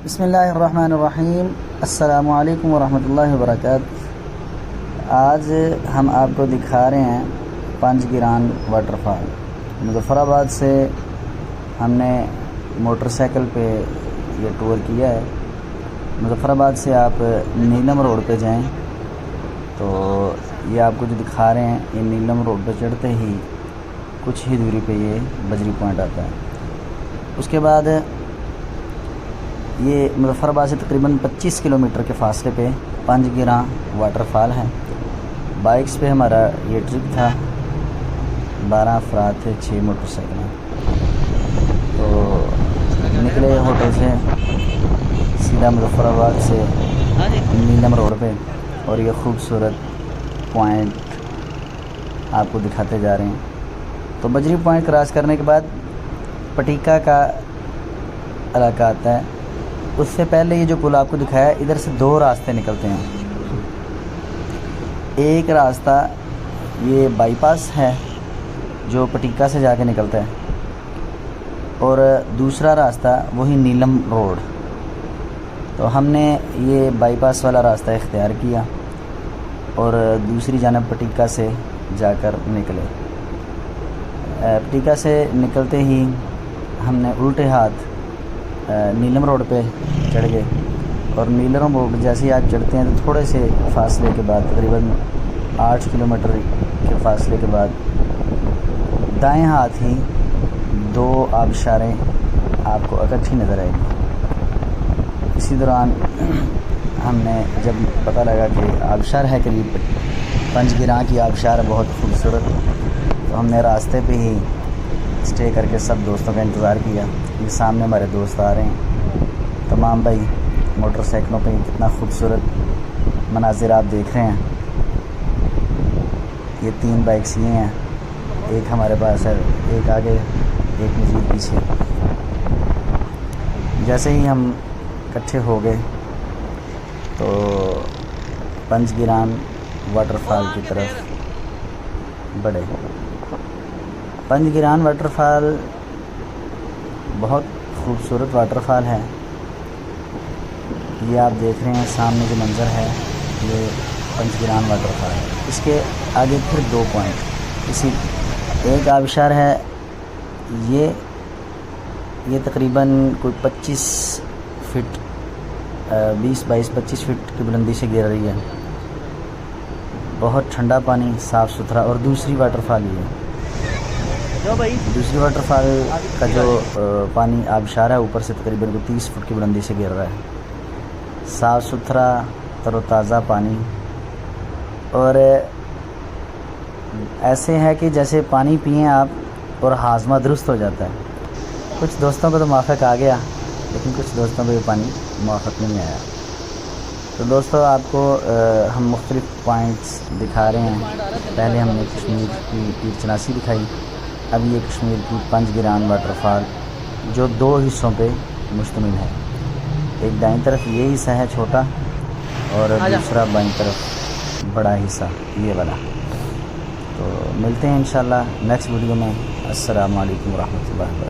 बिस्मिल्लाहिर्रहमानिर्रहीम। अस्सलामु अलैकुम वरहमतुल्लाहि वबरकातुहू। आज हम आपको दिखा रहे हैं पंजगिरान वाटरफॉल। मुज़फ़्फ़राबाद से हमने मोटरसाइकिल पे ये टूर किया है। मुज़फ़्फ़राबाद से आप नीलम रोड पे जाएं तो ये आपको जो दिखा रहे हैं, ये नीलम रोड पे चढ़ते ही कुछ ही दूरी पे ये बजरी पॉइंट आता है। उसके बाद ये मुज़फ़्फ़राबाद से तकरीबन 25 किलोमीटर के फ़ासले पे पंजगिरान वाटरफॉल है। बाइक्स पे हमारा ये ट्रिप था, 12 अफराद थे, 6 मोटरसाइकिलें। तो निकले होटल से सीधा मुज़फ़्फ़राबाद से नीलम रोड पे, और ये ख़ूबसूरत पॉइंट आपको दिखाते जा रहे हैं। तो बजरी पॉइंट क्रॉस करने के बाद पटीका का इलाका आता है। उससे पहले ये जो पुल आपको दिखाया है, इधर से 2 रास्ते निकलते हैं। एक रास्ता ये बाईपास है जो पटीका से जाके निकलता है, और दूसरा रास्ता वही नीलम रोड। तो हमने ये बाईपास वाला रास्ता इख्तियार किया और दूसरी जानब पटीका से जाकर निकले। पटीका से निकलते ही हमने उल्टे हाथ नीलम रोड पे चढ़ गए, और नीलम रोड जैसे ही आप चढ़ते हैं तो थोड़े से फासले के बाद, तकरीबन 8 किलोमीटर के फासले के बाद, दाएं हाथ ही 2 आबशारें आपको इकट्ठी नज़र आएगी। इसी दौरान हमने जब पता लगा कि आबशार है करीब, पंजगिरान की आबशार है बहुत खूबसूरत, तो हमने रास्ते पे ही स्टे करके सब दोस्तों का इंतज़ार किया। ये सामने हमारे दोस्त आ रहे हैं, तमाम भाई मोटरसाइकिलों पे। कितना खूबसूरत मनाजिर आप देख रहे हैं। ये 3 बाइक्स ये हैं, एक हमारे पास है, एक आगे, एक मज़ीद पीछे। जैसे ही हम इकट्ठे हो गए तो पंजगिरान वाटरफॉल की तरफ बढ़े। पंजगिरान वाटरफॉल बहुत खूबसूरत वाटरफॉल है। ये आप देख रहे हैं सामने जो मंज़र है, ये पंजगिरान वाटरफॉल है। इसके आगे फिर 2 पॉइंट, इसी एक आबशार है, ये तकरीबन कोई 25 फीट 20-22-25 फीट की बुलंदी से गिर रही है। बहुत ठंडा पानी, साफ़ सुथरा। और दूसरी वाटरफॉल ये है, दूसरी वाटरफॉल का जो पानी आबशार है, ऊपर से तकरीबन 30 फुट की बुलंदी से गिर रहा है। साफ़ सुथरा तरोताज़ा पानी, और ऐसे है कि जैसे पानी पिएं आप और हाजमा दुरुस्त हो जाता है। कुछ दोस्तों को तो माफ़क आ गया, लेकिन कुछ दोस्तों को ये पानी माफ़क नहीं आया। तो दोस्तों आपको हम मुख्तलिफ़ पॉइंट्स दिखा रहे हैं। पहले हमने कश्मीर की पीर चनासी दिखाई, अब ये कश्मीर की पंजगिरान वाटरफॉल जो 2 हिस्सों पे मुश्तमिल है। एक दाईं तरफ ये हिस्सा है छोटा, और दूसरा बाईं तरफ बड़ा हिस्सा ये वाला। तो मिलते हैं इंशाल्लाह नेक्स्ट वीडियो में। अस्सलामु अलैकुम वरहमतुल्लाहि वबरकातुहू।